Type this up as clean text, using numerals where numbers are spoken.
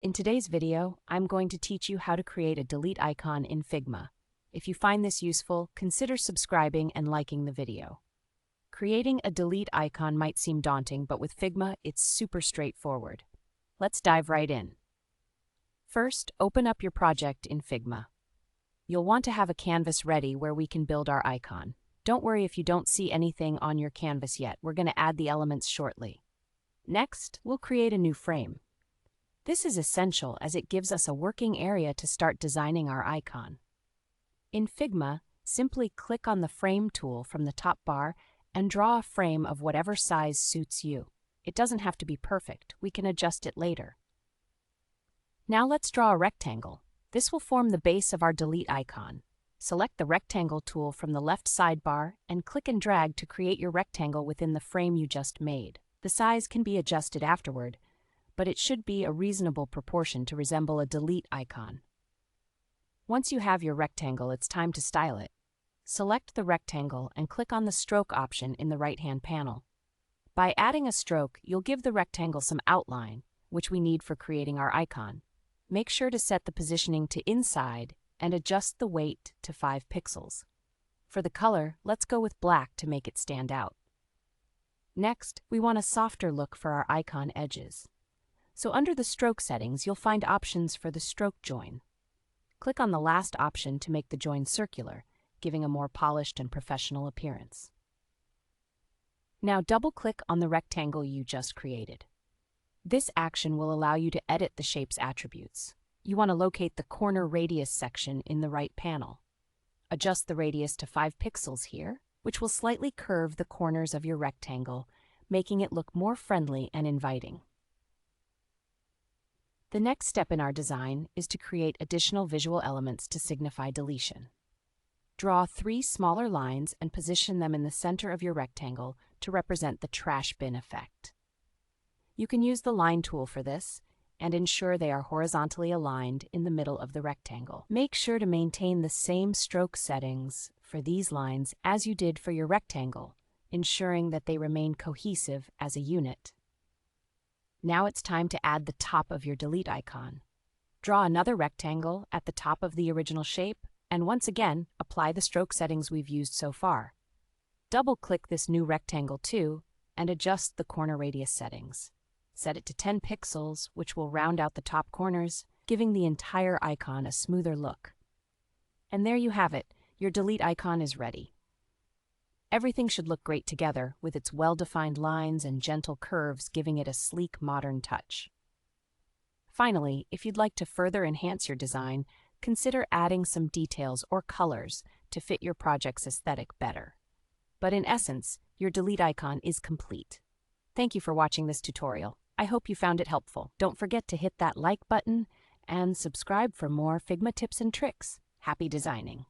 In today's video, I'm going to teach you how to create a delete icon in Figma. If you find this useful, consider subscribing and liking the video. Creating a delete icon might seem daunting, but with Figma, it's super straightforward. Let's dive right in. First, open up your project in Figma. You'll want to have a canvas ready where we can build our icon. Don't worry if you don't see anything on your canvas yet. We're going to add the elements shortly. Next, we'll create a new frame. This is essential as it gives us a working area to start designing our icon. In Figma, simply click on the Frame tool from the top bar and draw a frame of whatever size suits you. It doesn't have to be perfect. We can adjust it later. Now let's draw a rectangle. This will form the base of our delete icon. Select the Rectangle tool from the left sidebar and click and drag to create your rectangle within the frame you just made. The size can be adjusted afterward, but it should be a reasonable proportion to resemble a delete icon. Once you have your rectangle, it's time to style it. Select the rectangle and click on the stroke option in the right-hand panel. By adding a stroke, you'll give the rectangle some outline, which we need for creating our icon. Make sure to set the positioning to inside and adjust the weight to 5 pixels. For the color, let's go with black to make it stand out. Next, we want a softer look for our icon edges. So under the stroke settings, you'll find options for the stroke join. Click on the last option to make the join circular, giving a more polished and professional appearance. Now double-click on the rectangle you just created. This action will allow you to edit the shape's attributes. You want to locate the corner radius section in the right panel. Adjust the radius to 5 pixels here, which will slightly curve the corners of your rectangle, making it look more friendly and inviting. The next step in our design is to create additional visual elements to signify deletion. Draw 3 smaller lines and position them in the center of your rectangle to represent the trash bin effect. You can use the line tool for this and ensure they are horizontally aligned in the middle of the rectangle. Make sure to maintain the same stroke settings for these lines as you did for your rectangle, ensuring that they remain cohesive as a unit. Now it's time to add the top of your delete icon. Draw another rectangle at the top of the original shape, and once again, apply the stroke settings we've used so far. Double-click this new rectangle too, and adjust the corner radius settings. Set it to 10 pixels, which will round out the top corners, giving the entire icon a smoother look. And there you have it, your delete icon is ready. Everything should look great together, with its well-defined lines and gentle curves giving it a sleek, modern touch. Finally, if you'd like to further enhance your design, consider adding some details or colors to fit your project's aesthetic better. But in essence, your delete icon is complete. Thank you for watching this tutorial. I hope you found it helpful. Don't forget to hit that like button and subscribe for more Figma tips and tricks. Happy designing!